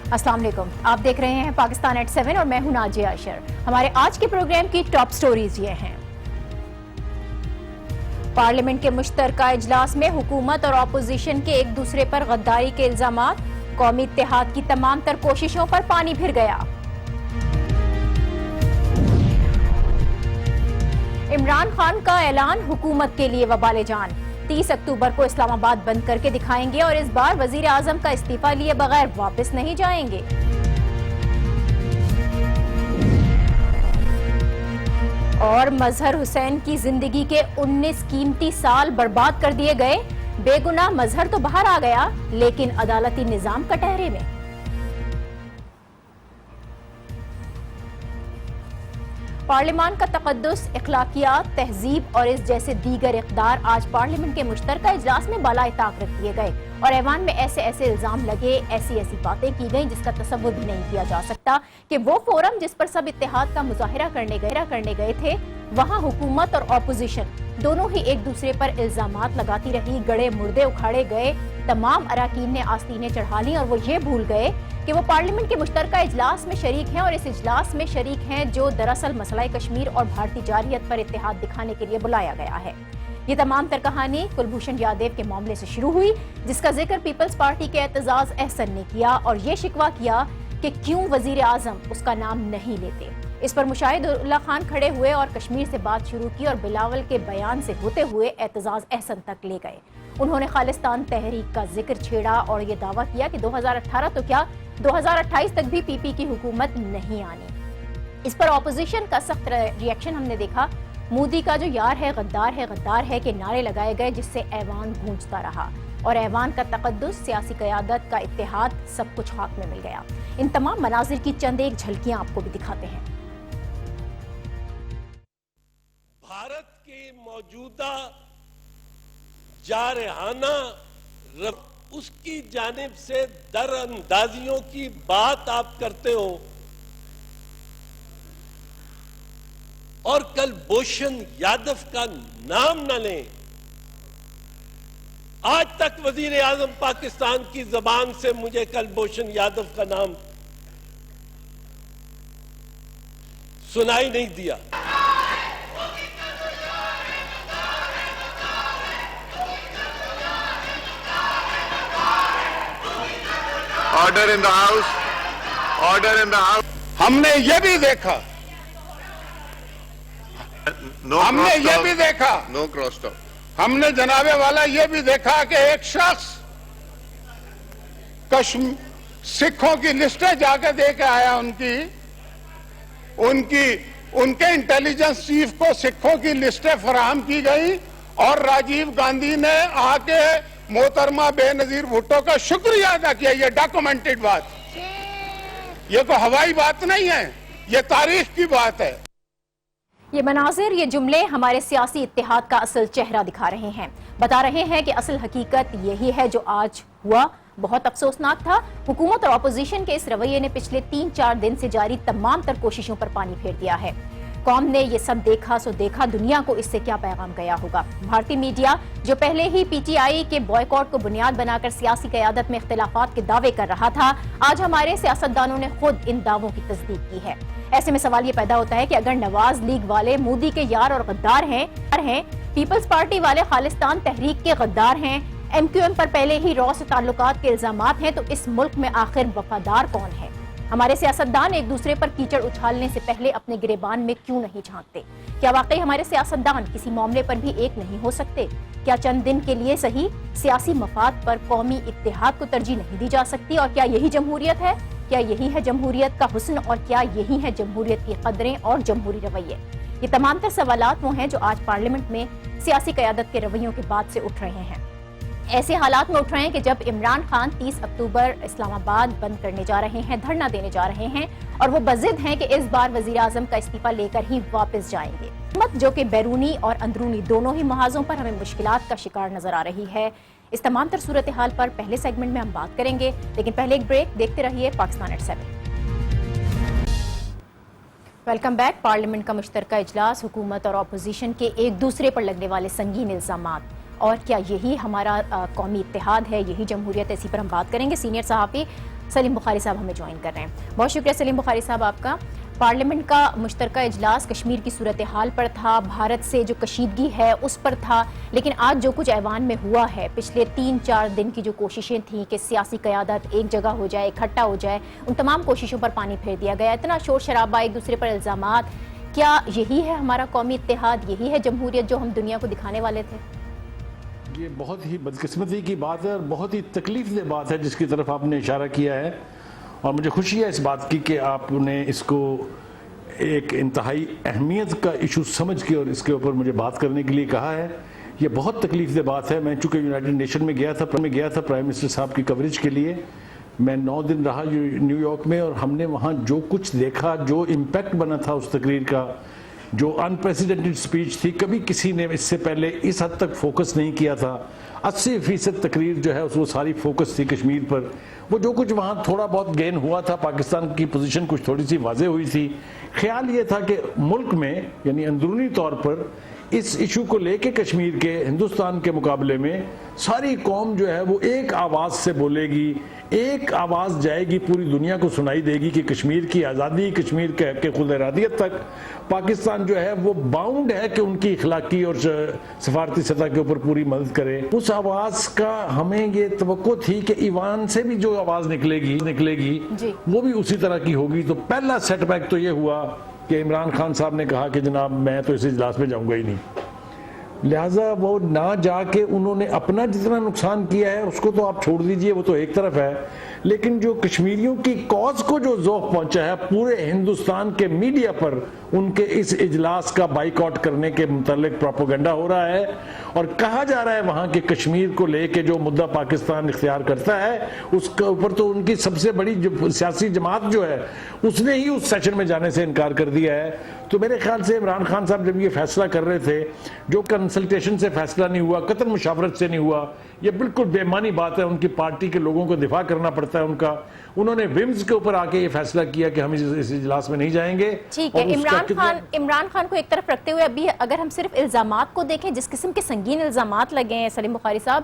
अस्सलाम वालेकुम, आप देख रहे हैं पाकिस्तान एट 7 और मैं हूं नाजिया अशर। हमारे आज के प्रोग्राम की टॉप स्टोरीज ये हैं। पार्लियामेंट के मुश्तरका इजलास में हुकूमत और अपोजिशन के एक दूसरे पर गद्दारी के इल्जामात, कौमी इत्तेहाद की तमाम तर कोशिशों पर पानी फिर गया। इमरान खान का ऐलान हुकूमत के लिए वबाले जान, 30 अक्टूबर को इस्लामाबाद बंद करके दिखाएंगे और इस बार वजीर आजम का इस्तीफा लिए बगैर वापस नहीं जाएंगे। और मजहर हुसैन की जिंदगी के 19 कीमती साल बर्बाद कर दिए गए। बेगुनाह मजहर तो बाहर आ गया, लेकिन अदालती निजाम कटहरे में। पार्लियामान का तकद्दुस, इखलाकियात, तहजीब और इस जैसे दीगर इक़दार आज पार्लियामेंट के मुश्तरका इजलास में बालाए ताक रख दिए गए और ऐवान में ऐसे ऐसे इल्जाम लगे, ऐसी ऐसी बातें की गई जिसका तसव्वुर भी नहीं किया जा सकता कि वो फोरम जिस पर सब इत्तेहाद का मुजाहिरा करने गए थे, वहां हुकूमत और अपोजिशन दोनों ही एक दूसरे पर इल्जामात लगाती रही। गड़े मुर्दे उखाड़े गए, तमाम अराकीन ने आस्तीनें चढ़ा ली और वो ये भूल गए कि वो पार्लियामेंट के मुश्तरका इजलास में शरीक हैं और इस इजलास में शरीक हैं जो दरअसल मसला कश्मीर और भारतीय जारहियत पर इत्तेहाद दिखाने के लिए बुलाया गया है। ये तमाम तर कहानी कुलभूषण यादव के मामले से शुरू हुई, जिसका जिक्र पीपल्स पार्टी के एतजाज अहसन ने किया और ये शिकवा किया कि क्यों वजीर आजम उसका नाम नहीं लेते। इस पर मुशाहिदुल्लाह खान खड़े हुए और कश्मीर से बात शुरू की और बिलावल के बयान से होते हुए एतजाज अहसन तक ले गए। उन्होंने खालिस्तान तहरीक का जिक्र छेड़ा और ये दावा किया कि 2018 तो क्या 2028 तक भी पीपी की हुकूमत नहीं आनी। इस पर ऑपोजिशन का सख्त रिएक्शन हमने देखा। मोदी का जो यार है गद्दार है के नारे लगाए गए, जिससे ऐवान गूंजता रहा और ऐवान का तकद्दुस, सियासी क़यादत का इत्तेहाद, सब कुछ खाक में मिल गया। इन तमाम मनाजिर की चंद एक झलकियां आपको भी दिखाते हैं। भारत की मौजूदा जारहाना उसकी जानिब से दरअंदाजियों की बात आप करते हो और कुलभूषण यादव का नाम न लें। आज तक वजीर आजम पाकिस्तान की जबान से मुझे कुलभूषण यादव का नाम सुनाई नहीं दिया। Order in the house, order in the house. हमने ये भी देखा, नो क्रॉस टॉक। हमने जनाबे वाला ये भी देखा कि एक शख्स सिखों की लिस्टें जाकर दे के आया। उनके इंटेलिजेंस चीफ को सिखों की लिस्टें फराहम की गई और राजीव गांधी ने आके मोहतरमा बेनजीर भुट्टो का शुक्रिया अदा किया। ये डॉक्यूमेंटेड बात, ये कोई हवाई बात नहीं है, ये तारीख की बात है। ये मनाजिर, ये जुमले हमारे सियासी इत्तेहाद का असल चेहरा दिखा रहे हैं, बता रहे हैं कि असल हकीकत यही है जो आज हुआ। बहुत अफसोसनाक था। हुकूमत और अपोजिशन के इस रवैये ने पिछले 3-4 दिन से जारी तमाम तर कोशिशों पर पानी फेर दिया है। कौम ने ये सब देखा सो देखा, दुनिया को इससे क्या पैगाम गया होगा। भारतीय मीडिया जो पहले ही पीटीआई के बॉयकॉट को बुनियाद बनाकर सियासी क़यादत में इख्तिलाफात के दावे कर रहा था, आज हमारे सियासतदानों ने खुद इन दावों की तस्दीक की है। ऐसे में सवाल ये पैदा होता है कि अगर नवाज लीग वाले मोदी के यार और गद्दार हैं, पीपल्स पार्टी वाले खालिस्तान तहरीक के गद्दार हैं, एमक्यूएम पर पहले ही रॉ से ताल्लुकात के इल्जामात हैं, तो इस मुल्क में आखिर वफादार कौन है? हमारे सियासतदान एक दूसरे पर कीचड़ उछालने से पहले अपने गिरेबान में क्यों नहीं झांकते? क्या वाकई हमारे सियासतदान किसी मामले पर भी एक नहीं हो सकते? क्या चंद दिन के लिए सही सियासी मफाद पर कौमी इत्तेहाद को तरजीह नहीं दी जा सकती? और क्या यही जमहूरियत है? क्या यही है जमहूरियत का हुस्न? और क्या यही है जमहूरियत की कदरें और जमहूरी रवैये? ये तमाम तर सवालात वो हैं जो आज पार्लियामेंट में सियासी क़यादत के रवैयों के बाद से उठ रहे हैं। ऐसे हालात में उठ रहे हैं कि जब इमरान खान 30 अक्टूबर इस्लामाबाद बंद करने जा रहे हैं, धरना देने जा रहे हैं और वो बज़िद हैं कि इस बार वजीर आजम का इस्तीफा लेकर ही वापस जाएंगे। हुकूमत जो कि बैरूनी और अंदरूनी दोनों ही महाजों पर हमें मुश्किलात का शिकार नजर आ रही है। इस तमाम तर सूरत हाल पर पहले सेगमेंट में हम बात करेंगे, लेकिन पहले एक ब्रेक। देखते रहिए Pakistan at 7। Welcome back. Parliament का मुश्तरका इजलास, हुकूमत और अपोजिशन के एक दूसरे पर लगने वाले संगीन इल्जामात, और क्या यही हमारा कौमी इत्तेहाद है, यही जमहूरियत है? इसी पर हम बात करेंगे। सीनियर सहाफ़ी سلیم بخاری صاحب ہمیں جوائن کر رہے ہیں. بہت شکریہ سلیم بخاری صاحب آپ کا. پارلیمنٹ کا مشترکہ اجلاس کشمیر کی صورتحال پر تھا, بھارت سے جو کشیدگی ہے اس پر تھا, لیکن آج جو کچھ ایوان میں ہوا ہے, پچھلے 3-4 دن کی جو کوششیں تھیں کہ سیاسی قیادت ایک جگہ ہو جائے, اکٹھا ہو جائے, ان تمام کوششوں پر پانی پھیر دیا گیا. اتنا شور شرابہ, ایک دوسرے پر الزامات, کیا یہی ہے ہمارا قومی اتحاد, یہی ہے جمہوریت جو ہم دنیا کو دکھانے والے تھے؟ یہ بہت ہی بدقسمتی کی بات ہے اور بہت ہی تکلیف دہ بات ہے جس کی طرف آپ نے اشارہ کیا ہے, اور مجھے خوشی ہے اس بات کی کہ آپ نے اس کو ایک انتہائی اہمیت کا ایشو سمجھ کے اور اس کے اوپر مجھے بات کرنے کے لیے کہا ہے. یہ بہت تکلیف دہ بات ہے. میں چونکہ یونائٹڈ نیشن میں گیا تھا پرائم منسٹر صاحب کی کوریج کے لیے. میں 9 دن رہا نیو یارک میں, اور ہم نے وہاں جو کچھ دیکھا, جو امپیکٹ بنا تھا اس تقریر کا, جو انپریسیڈنٹڈ سپیچ تھی, کبھی کسی نے اس سے پہلے اس حد تک فوکس نہیں کیا تھا. 80% تقریر جو ہے وہ ساری فوکس تھی کشمیر پر. وہ جو کچھ وہاں تھوڑا بہت گین ہوا تھا, پاکستان کی پوزیشن کچھ تھوڑی سی واضح ہوئی تھی. خیال یہ تھا کہ ملک میں یعنی اندرونی طور پر اس ایشو کو لے کے کشمیر کے ہندوستان کے مقابلے میں ساری قوم جو ہے وہ ایک آواز سے بولے گی, ایک آواز جائے گی, پوری دنیا کو سنائی دے گی کہ کشمیر کی آزادی, کشمیر کے حق خود ارادیت تک پاکستان جو ہے وہ باؤنڈ ہے کہ ان کی اخلاقی اور سفارتی سطح کے اوپر پوری مدد کرے. اس آواز کا ہمیں یہ توقع تھی کہ ایوان سے بھی جو آواز نکلے گی وہ بھی اسی طرح کی ہوگی. تو پہلا سیٹ بیک تو یہ ہوا کہ عمران خان صاحب نے کہا کہ جناب میں تو اس اجلاس میں جاؤں گا ہی نہیں. لہٰذا وہ نہ جا کے انہوں نے اپنا جتنا نقصان کیا ہے اس کو تو آپ چھوڑ دیجئے, وہ تو ایک طرف ہے, لیکن جو کشمیریوں کی کاز کو جو ذوق پہنچا ہے پورے ہندوستان کے میڈیا پر ان کے اس اجلاس کا بائیکاٹ کرنے کے متعلق پروپیگنڈا ہو رہا ہے, اور کہا جا رہا ہے وہاں کے کشمیر کو لے کے جو مدعا پاکستان اختیار کرتا ہے اس کے اوپر تو ان کی سب سے بڑی سیاسی جماعت جو ہے اس نے ہی اس سیشن میں جانے سے انکار کر دیا ہے. تو میرے خیال سے عمران خان صاحب جب یہ فیصلہ کر رہے تھے, جو کنسلٹیشن سے فیصلہ نہیں ہوا, قطر مشاورت سے نہیں ہوا, یہ بالکل بے معنی بات ہے. ان کی پارٹی کے لوگوں کو دفاع کرنا پڑتا ہے ان کا. انہوں نے ومز کے اوپر آ کے یہ فیصلہ کیا کہ ہم اس اجلاس میں نہیں جائیں گے. ٹھیک ہے, عمران خان کو ایک طرف رکھتے ہوئے ابھی اگر ہم صرف الزامات کو دیکھیں, جس قسم کے سنگین الزامات لگے ہیں سلیم بخاری صاحب,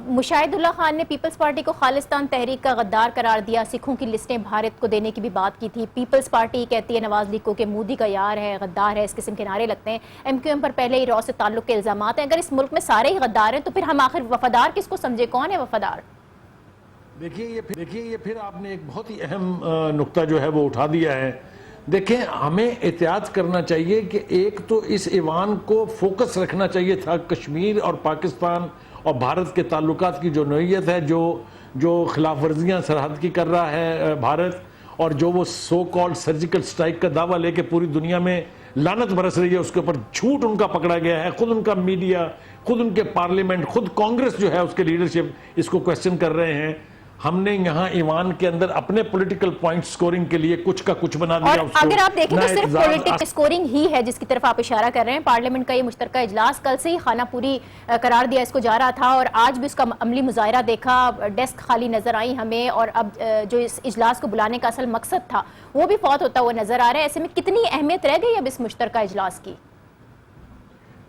مشاہد اللہ خان نے پیپلز پارٹی کو خالصتان تحریک کا غدار قرار دیا, سکھوں کی لسٹیں بھارت کو دینے کی بھی بات کی تھی. پیپلز پارٹی کہتی ہے نواز لیگ کو کہ مودی کا یار ہے, غدار ہے, اس قسم کے نعرے لگتے ہیں. ایم کیو ایم پر پہلے ہی رو سے تعلق کے الزامات ہیں. اگر اس ملک میں سارے ہی غدار ہیں تو پھر ہم آخر وفادار کس کو سمجھے, کون ہے وفادار؟ دیکھیے یہ پھر آپ نے ایک بہت ہی اہم نقطہ جو ہے وہ اٹھا دیا ہے. دیکھیں ہمیں احتیاط کرنا چاہیے کہ ایک تو اس ایوان کو فوکس رکھنا چاہیے تھا کشمیر اور پاکستان اور بھارت کے تعلقات کی جو نوعیت ہے, جو خلاف ورزیاں سرحد کی کر رہا ہے بھارت, اور جو وہ سو کالڈ سرجیکل سٹرائک کا دعویٰ لے کے پوری دنیا میں لعنت برس رہی ہے, اس کے اوپر جھوٹ ان کا پکڑا گیا ہے. خود ان کا میڈیا, خود ان کے پارلیمنٹ, خود کانگریس جو ہے اس کے لیڈرشپ اس کو کویسچن کر رہے ہیں. ہم نے یہاں ایوان کے اندر اپنے پولیٹیکل پوائنٹ سکورنگ کے لیے کچھ کا کچھ بنا دیا. اور اگر آپ دیکھیں تو صرف پولیٹیکل سکورنگ ہی ہے جس کی طرف آپ اشارہ کر رہے ہیں. پارلیمنٹ کا یہ مشترکہ اجلاس کل سے ہی خانہ پوری قرار دیا اس کو جا رہا تھا, اور آج بھی اس کا عملی مظاہرہ دیکھا, ڈیسک خالی نظر آئی ہمیں, اور اب جو اس اجلاس کو بلانے کا اصل مقصد تھا وہ بھی فوت ہوتا ہوا نظر آ رہا ہے. ایسے میں کتنی اہمیت رہ گئی اب اس مشترکہ اجلاس کی؟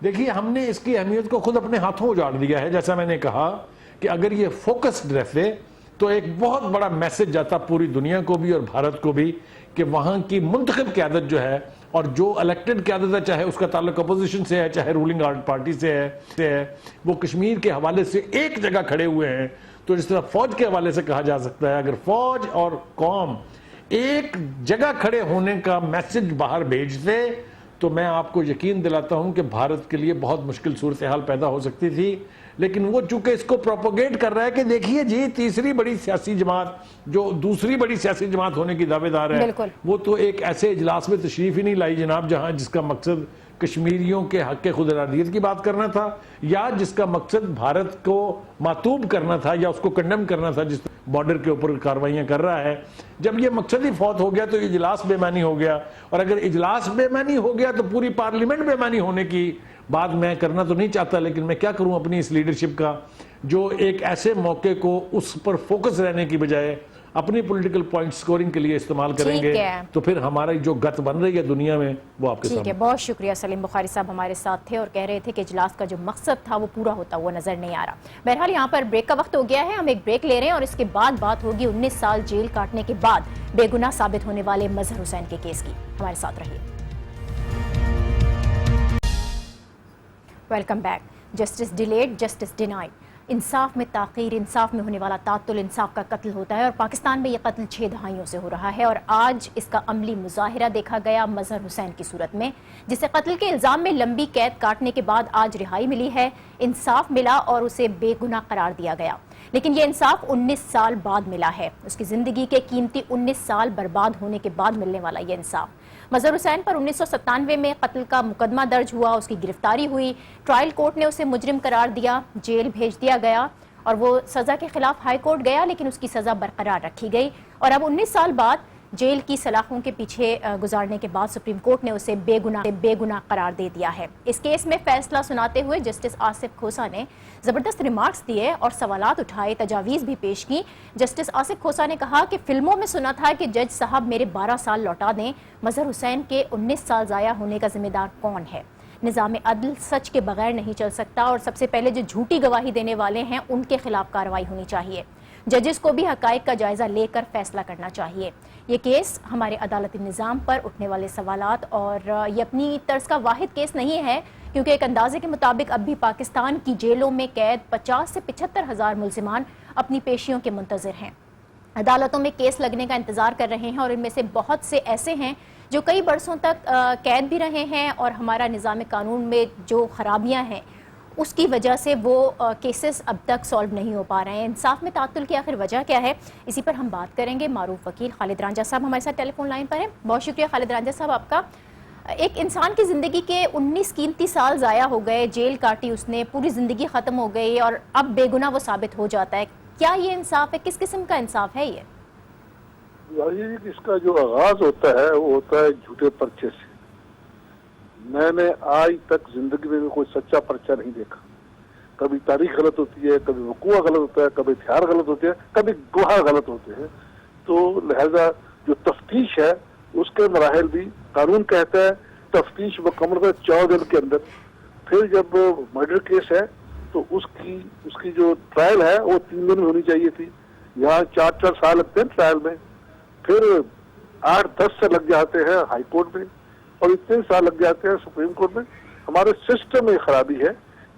دیکھیے ہم نے اس کی اہمیت کو خود اپنے ہاتھوں اجاڑ دیا ہے. جیسا میں نے کہا کہ اگر یہ فوکسڈ رہتے تو ایک بہت بڑا میسج جاتا پوری دنیا کو بھی اور بھارت کو بھی کہ وہاں کی منتخب قیادت جو ہے اور جو الیکٹڈ قیادت ہے, چاہے اس کا تعلق اپوزیشن سے ہے چاہے رولنگ پارٹی سے ہے, وہ کشمیر کے حوالے سے ایک جگہ کھڑے ہوئے ہیں. تو جس طرح فوج کے حوالے سے کہا جا سکتا ہے, اگر فوج اور قوم ایک جگہ کھڑے ہونے کا میسج باہر بھیجتے تو میں آپ کو یقین دلاتا ہوں کہ بھارت کے لیے بہت مشکل صورتحال پیدا ہو سکتی تھی. لیکن وہ چونکہ اس کو پروپوگیٹ کر رہا ہے کہ دیکھیے جی تیسری بڑی سیاسی جماعت جو دوسری بڑی سیاسی جماعت ہونے کی دعوے دار ہے, وہ تو ایک ایسے اجلاس میں تشریف ہی نہیں لائی جناب جہاں جس کا مقصد کشمیریوں کے حق خود ارادیت کی بات کرنا تھا, یا جس کا مقصد بھارت کو معطوب کرنا تھا یا اس کو کنڈم کرنا تھا جس بارڈر کے اوپر کاروائیاں کر رہا ہے. جب یہ مقصد ہی فوت ہو گیا تو اجلاس بے معنی ہو گیا, اور اگر اجلاس بے معنی ہو گیا تو پوری پارلیمنٹ بے معنی ہونے کی بات میں کرنا تو نہیں چاہتا, لیکن میں کیا کروں اپنی اس لیڈرشپ کا جو ایک ایسے موقع کو اس پر فوکس رہنے کی بجائے अपनी पॉलिटिकल पॉइंट स्कोरिंग के लिए इस्तेमाल ठीक करेंगे है। तो फिर हमारी जो गत बन रही है दुनिया में वो आपके ठीक है, सामने। बहुत शुक्रिया। सलीम बुखारी साहब हमारे साथ थे और कह रहे थे कि इजलास का जो मकसद था वो पूरा होता हुआ नजर नहीं आ रहा। बहरहाल यहाँ पर ब्रेक का वक्त हो गया है, हम एक ब्रेक ले रहे हैं और इसके बाद बात होगी 19 साल जेल काटने के बाद बेगुनाह साबित होने वाले मजहर हुसैन के केस की। हमारे साथ रहिए। Welcome back. Justice delayed, justice denied. इंसाफ में ताख़ीर, इंसाफ में होने वाला तातुल इंसाफ का कत्ल होता है और पाकिस्तान में ये कत्ल 6 दहाइयों से हो रहा है और आज इसका अमली मुजाहिरा देखा गया मजहर हुसैन की सूरत में, जिसे कत्ल के इल्ज़ाम में लंबी कैद काटने के बाद आज रिहाई मिली है, इंसाफ मिला और उसे बेगुनाह करार दिया गया। लेकिन ये इंसाफ 19 साल बाद मिला है, उसकी ज़िंदगी के कीमती 19 साल बर्बाद होने के बाद मिलने वाला ये इंसाफ। मजहर हुसैन पर 1997 में कत्ल का मुकदमा दर्ज हुआ, उसकी गिरफ्तारी हुई, ट्रायल कोर्ट ने उसे मुजरिम करार दिया, जेल भेज दिया गया और वो सज़ा के खिलाफ हाई कोर्ट गया, लेकिन उसकी सज़ा बरकरार रखी गई और अब 19 साल बाद जेल की सलाखों के पीछे गुजारने के बाद सुप्रीम कोर्ट ने उसे बेगुनाह करार दे दिया है। इस केस में फैसला सुनाते हुए जस्टिस आसिफ खोसा ने ज़बरदस्त रिमार्क्स दिए और सवालात उठाए, तजावीज़ भी पेश की। जस्टिस आसिफ खोसा ने कहा कि फिल्मों में सुना था कि जज साहब मेरे 12 साल लौटा दें, मजहर हुसैन के 19 साल ज़ाया होने का जिम्मेदार कौन है? निज़ाम अदल सच के बगैर नहीं चल सकता और सबसे पहले जो झूठी गवाही देने वाले हैं उनके खिलाफ कार्रवाई होनी चाहिए। जजेस को भी हकाइक का जायजा लेकर फैसला करना चाहिए। ये केस हमारे अदालती निज़ाम पर उठने वाले सवालात और ये अपनी तर्ज का वाहिद केस नहीं है, क्योंकि एक अंदाजे के मुताबिक अब भी पाकिस्तान की जेलों में कैद 50 से 75 हज़ार मुल्ज़िमान अपनी पेशियों के मुंतज़िर हैं, अदालतों में केस लगने का इंतज़ार कर रहे हैं और इनमें से बहुत से ऐसे हैं जो कई बरसों तक कैद भी रहे हैं और हमारा निज़ाम कानून में जो खराबियाँ हैं उसकी वजह से वो केसेस अब तक सॉल्व नहीं हो पा रहे हैं। इंसाफ में तातुल की आखिर वजह क्या है, इसी पर हम बात करेंगे। मारूफ वकील खालिद रांझा साहब हमारे साथ टेलीफोन लाइन पर हैं। बहुत शुक्रिया खालिद रांझा साहब आपका। एक इंसान की ज़िंदगी के 19 कीमती साल ज़ाया हो गए, जेल काटी उसने, पूरी ज़िंदगी ख़त्म हो गई और अब बेगुनाह वो साबित हो जाता है। क्या ये इंसाफ है? किस किस्म का इंसाफ है ये? इसका जो आगाज होता है वो होता है झूठे पर्चे से। मैंने आज तक जिंदगी में कोई सच्चा पर्चा नहीं देखा। कभी तारीख गलत होती है, कभी वकूआ गलत होता है, कभी हथियार गलत होते हैं, कभी गवाह गलत होते हैं। तो लिहाजा जो तफ्तीश है उसके मराहल भी कानून कहता है तफ्तीश मुकम्मल कर 14 दिन के अंदर। फिर जब मर्डर केस है तो उसकी जो ट्रायल है वो 3 दिन में होनी चाहिए थी, यहाँ 4-4 साल लगते हैं ट्रायल में, फिर 8-10 से लग जाते हैं हाई कोर्ट में और इतने साल लग जाते हैं सुप्रीम कोर्ट में। हमारे सिस्टम में खराबी है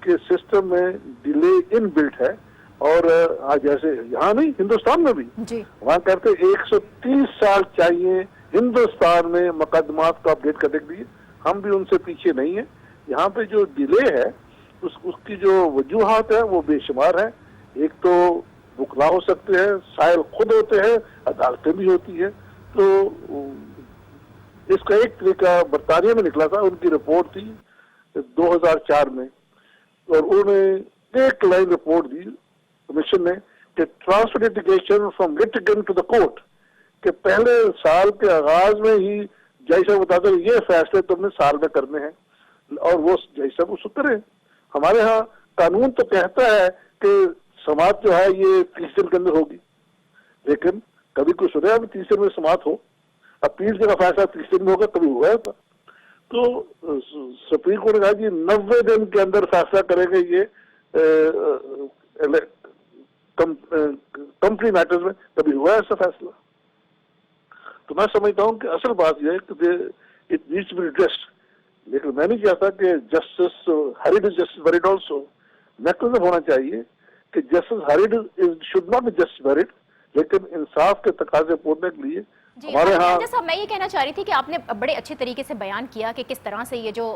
कि सिस्टम में डिले इन बिल्ट है और आज जैसे यहाँ नहीं हिंदुस्तान में भी वहाँ कहते हैं 130 साल चाहिए हिंदुस्तान में मुकदमात को अपडेट करने के लिए। हम भी उनसे पीछे नहीं है। यहाँ पे जो डिले है उसकी जो वजूहात है वो बेशुमार है। एक तो बुकला हो सकते हैं, साइल खुद होते हैं, अदालतें भी होती है। तो इसका एक तरीका बरतानिया में निकला था, उनकी रिपोर्ट थी 2004 में और उन्होंने एक लाइन रिपोर्ट दी कमीशन ने कि transfer litigation from litigant to the court, कि पहले साल के आगाज में ही जज साहब बताते हैं ये फैसले तुमने साल में करने हैं और वो जज साहब उसको करें। हमारे यहाँ कानून तो कहता है कि समात जो है ये 30 दिन के अंदर होगी, लेकिन कभी कोई सुने अभी 30 दिन में समात हो, अपील का फैसला 30 दिन में होगा, कभी हुआ था। तो सुप्रीम कोर्ट ने कहा कि 90 दिन के अंदर फैसला करेंगे ये कंपनी मैटर्स में, कभी हुआ है ऐसा फैसला। तो मैं समझता हूँ कि असल बात यह है कि it needs to be addressed, लेकिन मैं नहीं चाहता कि justice hurried is justice buried also. Mechanism होना चाहिए कि justice hurried should not be justice buried, लेकिन इंसाफ के तकाजे पूरने के लिए हमारे यहाँ। साहब मैं ये कहना चाह रही थी कि आपने बड़े अच्छे तरीके से बयान किया कि किस तरह से ये जो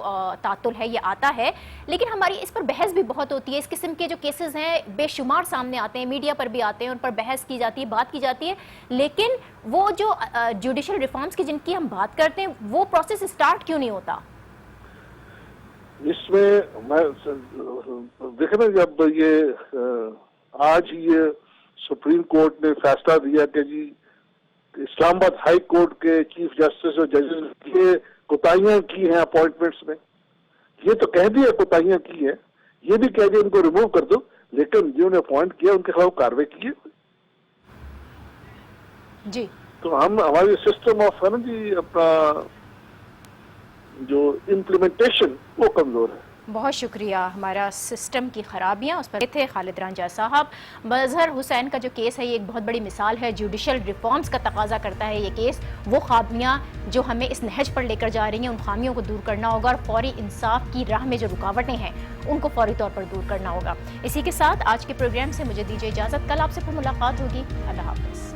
तातुल है ये आता है, लेकिन हमारी इस पर बहस भी बहुत होती है। इस किस्म के जो केसेस हैं बेशुमार सामने आते हैं, मीडिया पर भी आते हैं, उन पर बहस की जाती है, बात की जाती है, लेकिन वो जो जुडिशल रिफॉर्म्स की जिनकी हम बात करते हैं वो प्रोसेस स्टार्ट क्यों नहीं होता? इसमें मैं देखना, जब ये आज ये सुप्रीम कोर्ट ने फैसला दिया कि जी इस्लामाबाद हाई कोर्ट के चीफ जस्टिस और जजेस ये कोताहियां की हैं अपॉइंटमेंट्स में, ये तो कह दिया कोताहियां की है, ये भी कह दिया इनको रिमूव कर दो, लेकिन जिन्होंने अपॉइंट किया उनके खिलाफ कार्रवाई की है। जी। तो हम हमारी सिस्टम ऑफ है ना जी अपना जो इम्प्लीमेंटेशन वो कमजोर है। बहुत शुक्रिया। हमारा सिस्टम की खराबियां, उस पर थे खालिद रांझा साहब। मजहर हुसैन का जो केस है ये एक बहुत बड़ी मिसाल है। जुडिशल रिफॉर्म्स का तकाजा करता है ये केस। वो खामियां जो हमें इस नहज पर लेकर जा रही हैं, उन खामियों को दूर करना होगा और फौरी इंसाफ की राह में जो रुकावटें हैं उनको फौरी तौर पर दूर करना होगा। इसी के साथ आज के प्रोग्राम से मुझे दीजिए इजाजत। कल आपसे फिर मुलाकात होगी। अल्लाह हाफिज।